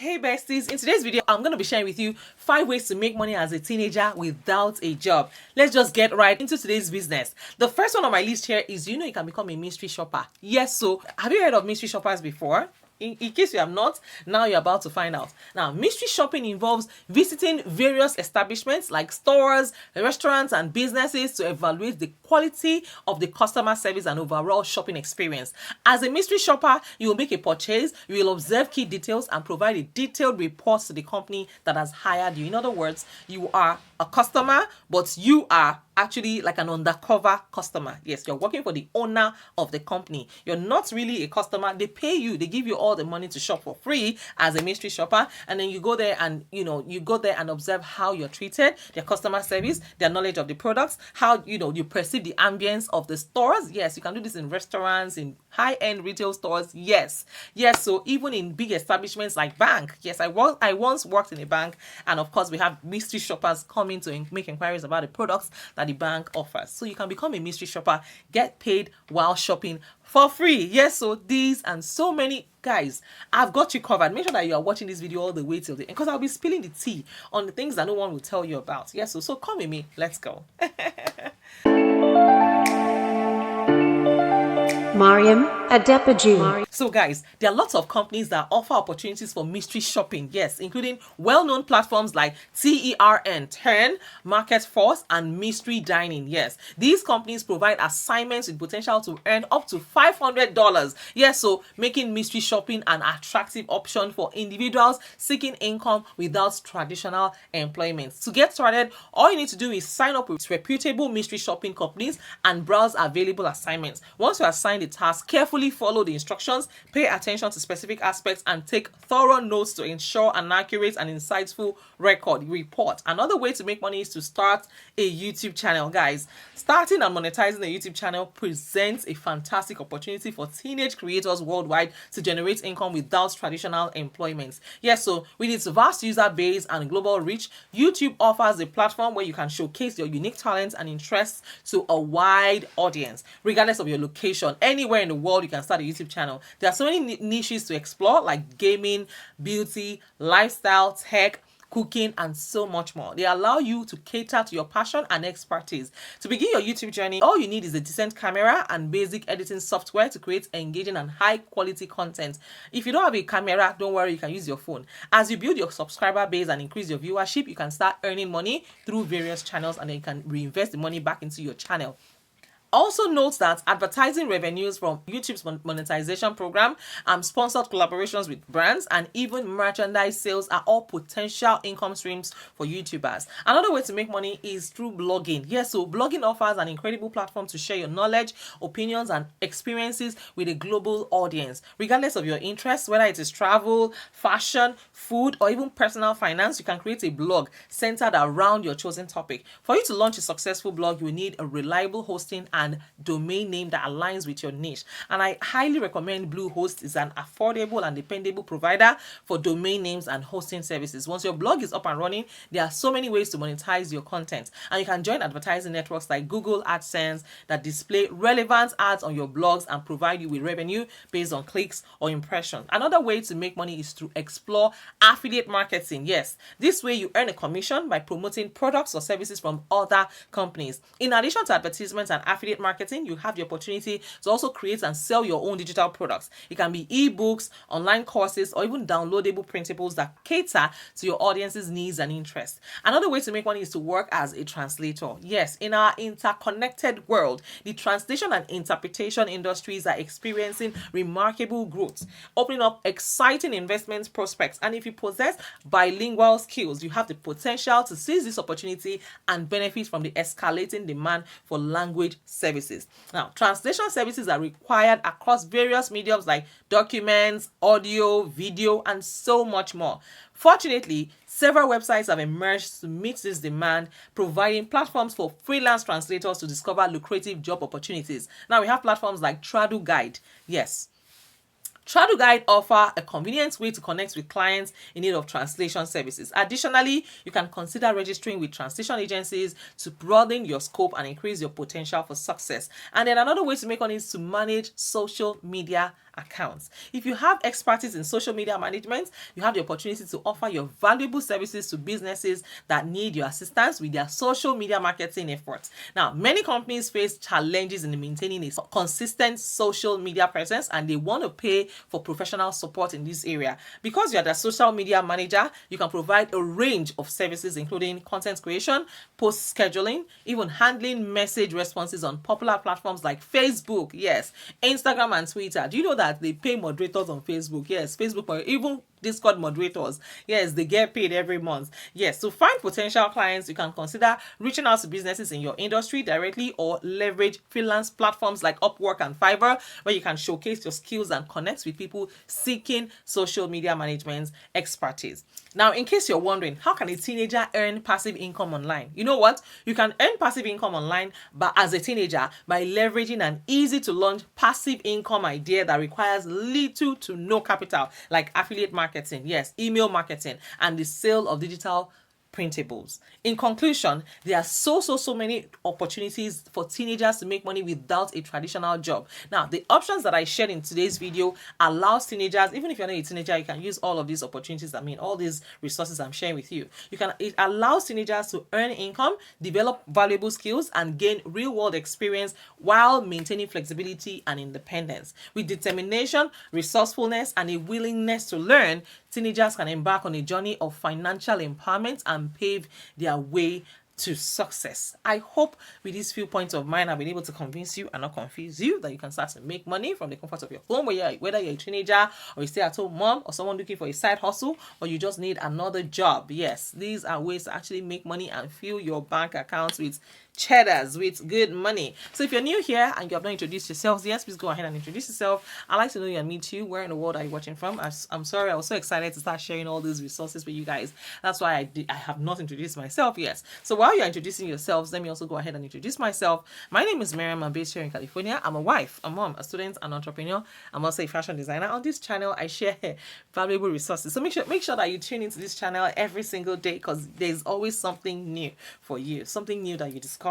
Hey besties, in today's video I'm going to be sharing with you 5 ways to make money as a teenager without a job. Let's just get right into today's business. The first one on my list here is you can become a mystery shopper. Yes, so have you heard of mystery shoppers before? In case you have not, now you're about to find out. Now, mystery shopping involves visiting various establishments like stores, restaurants, and businesses to evaluate the quality of the customer service and overall shopping experience. As a mystery shopper, you will make a purchase, you will observe key details, and provide a detailed report to the company that has hired you. In other words, you are a customer, but you are actually like an undercover customer. Yes, you're working for the owner of the company. You're not really a customer. They pay you, they give you all the money to shop for free as a mystery shopper, and then you go there and you go there and observe how you're treated, their customer service, their knowledge of the products, how you perceive the ambience of the stores. Yes, you can do this in restaurants, in high-end retail stores. Yes, so even in big establishments like bank. Yes, I once worked in a bank, and of course we have mystery shoppers coming to make inquiries about the products that the bank offers. So you can become a mystery shopper, get paid while shopping for free. Yes, so these and so many, guys, I've got you covered. Make sure that you are watching this video all the way till the end, because I'll be spilling the tea on the things that no one will tell you about. Yes, so come with me, let's go. Mariam A. So guys, there are lots of companies that offer opportunities for mystery shopping, yes, including well-known platforms like TERN, Market Force, and Mystery Dining. Yes, these companies provide assignments with potential to earn up to $500. Yes, so making mystery shopping an attractive option for individuals seeking income without traditional employment. To get started, all you need to do is sign up with reputable mystery shopping companies and browse available assignments. Once you assign the task, carefully follow the instructions, pay attention to specific aspects, and take thorough notes to ensure an accurate and insightful report. Another way to make money is to start a YouTube channel. Guys, starting and monetizing a YouTube channel presents a fantastic opportunity for teenage creators worldwide to generate income without traditional employment. Yes, so with its vast user base and global reach, YouTube offers a platform where you can showcase your unique talents and interests to a wide audience, regardless of your location. Anywhere in the world, you can start a YouTube channel. There are so many niches to explore, like gaming, beauty, lifestyle, tech, cooking, and so much more. They allow you to cater to your passion and expertise. To begin your YouTube journey, all you need is a decent camera and basic editing software to create engaging and high quality content. If you don't have a camera, don't worry, you can use your phone. As you build your subscriber base and increase your viewership, you can start earning money through various channels, and then you can reinvest the money back into your channel. Also note that advertising revenues from YouTube's monetization program, sponsored collaborations with brands, and even merchandise sales are all potential income streams for YouTubers. Another way to make money is through blogging. Yes, so blogging offers an incredible platform to share your knowledge, opinions, and experiences with a global audience. Regardless of your interests, whether it is travel, fashion, food, or even personal finance, you can create a blog centered around your chosen topic. For you to launch a successful blog, you need a reliable hosting and domain name that aligns with your niche. And I highly recommend Bluehost. Is an affordable and dependable provider for domain names and hosting services. Once your blog is up and running, there are so many ways to monetize your content, and you can join advertising networks like Google AdSense that display relevant ads on your blogs and provide you with revenue based on clicks or impressions. Another way to make money is to explore affiliate marketing. Yes, this way you earn a commission by promoting products or services from other companies. In addition to advertisements and affiliate marketing, you have the opportunity to also create and sell your own digital products. It can be ebooks, online courses, or even downloadable printables that cater to your audience's needs and interests. Another way to make money is to work as a translator. Yes, in our interconnected world, the translation and interpretation industries are experiencing remarkable growth, opening up exciting investment prospects. And if you possess bilingual skills, you have the potential to seize this opportunity and benefit from the escalating demand for language services. Now, translation services are required across various mediums like documents, audio, video, and so much more. Fortunately, several websites have emerged to meet this demand, providing platforms for freelance translators to discover lucrative job opportunities. Now, we have platforms like TraduGuide. Yes, TraduGuide offer a convenient way to connect with clients in need of translation services. Additionally, you can consider registering with translation agencies to broaden your scope and increase your potential for success. And then another way to make money is to manage social media accounts. If you have expertise in social media management, you have the opportunity to offer your valuable services to businesses that need your assistance with their social media marketing efforts. Now, many companies face challenges in maintaining a consistent social media presence, and they want to pay for professional support in this area. Because you're the social media manager, you can provide a range of services including content creation, post scheduling, even handling message responses on popular platforms like Facebook, yes, Instagram and Twitter. Do you know that they pay moderators on Facebook? Yes, Facebook, or even Discord moderators. Yes, they get paid every month. Yes, to find potential clients, you can consider reaching out to businesses in your industry directly or leverage freelance platforms like Upwork and Fiverr, where you can showcase your skills and connect with people seeking social media management expertise. Now, in case you're wondering, how can a teenager earn passive income online? You know what? You can earn passive income online but as a teenager by leveraging an easy to launch passive income idea that requires little to no capital, like affiliate marketing, yes, email marketing, and the sale of digital printables. In conclusion, there are so many opportunities for teenagers to make money without a traditional job. Now, the options that I shared in today's video allows teenagers, even if you're not a teenager, you can use all of these opportunities. I mean, all these resources I'm sharing with you. It allows teenagers to earn income, develop valuable skills, and gain real-world experience while maintaining flexibility and independence. With determination, resourcefulness, and a willingness to learn, teenagers can embark on a journey of financial empowerment and pave their way to success. I hope with these few points of mine, I've been able to convince you and not confuse you that you can start to make money from the comfort of your home, whether you're a teenager or a stay-at-home mom or someone looking for a side hustle or you just need another job. Yes, these are ways to actually make money and fill your bank accounts with cheddars, with good money. So if you're new here and you have not introduced yourselves, yes, please go ahead and introduce yourself. I'd like to know you and meet you. Where in the world are you watching from? I'm sorry, I was so excited to start sharing all these resources with you guys. That's why I have not introduced myself yet. So while you're introducing yourselves, let me also go ahead and introduce myself. My name is Mariam A, based here in California. I'm a wife, a mom, a student, an entrepreneur. I'm also a fashion designer. On this channel, I share valuable resources. So make sure that you tune into this channel every single day, because there's always something new for you, something new that you discover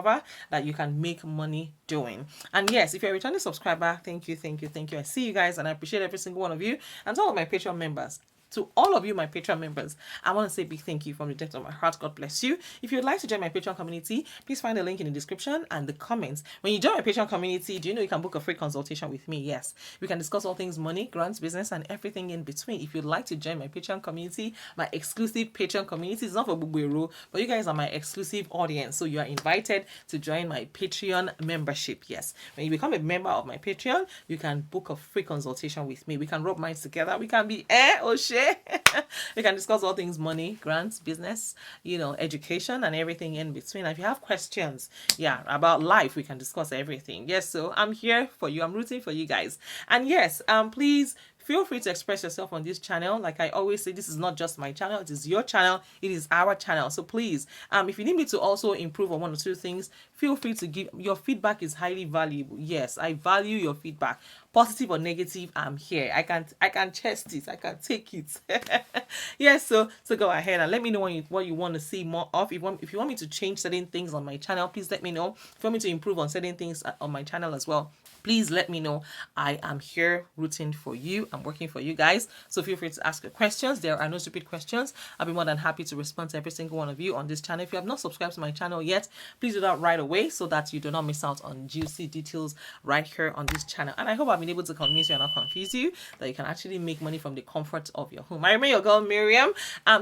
that you can make money doing. And yes, if you're a returning subscriber, thank you. I see you guys and I appreciate every single one of you, and to all of my Patreon members. To all of you, my Patreon members, I want to say a big thank you from the depth of my heart. God bless you. If you'd like to join my Patreon community, please find the link in the description and the comments. When you join my Patreon community, do you know you can book a free consultation with me? Yes. We can discuss all things money, grants, business, and everything in between. If you'd like to join my Patreon community, my exclusive Patreon community, is not for Bugberu, but you guys are my exclusive audience. So you are invited to join my Patreon membership. Yes. When you become a member of my Patreon, you can book a free consultation with me. We can rub minds together. We can be we can discuss all things money, grants, business, education, and everything in between. And if you have questions, about life, we can discuss everything. Yes, so I'm here for you. I'm rooting for you guys. And yes, please feel free to express yourself on this channel. Like I always say, this is not just my channel, it is your channel, it is our channel. So please, if you need me to also improve on one or two things, feel free to give. Your feedback is highly valuable. Yes, I value your feedback, positive or negative. I'm here. I can chest it, I can take it. Yes, so go ahead and let me know what you want to see more of. If you want me to change certain things on my channel, please let me know. If you want me to improve on certain things on my channel as well, please let me know. I am here rooting for you. I'm working for you guys. So feel free to ask your questions. There are no stupid questions. I'll be more than happy to respond to every single one of you on this channel. If you have not subscribed to my channel yet, please do that right away so that you do not miss out on juicy details right here on this channel. And I hope I've been able to convince you and not confuse you that you can actually make money from the comfort of your home. I remain your girl, Mariam.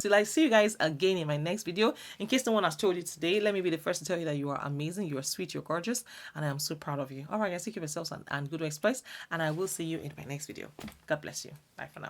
Till I see you guys again in my next video. In case no one has told you today, let me be the first to tell you that you are amazing, you are sweet, you're gorgeous, and I am so proud of you. All right, guys, take care of yourselves and good exploits, and I will see you in my next video. God bless you. Bye for now.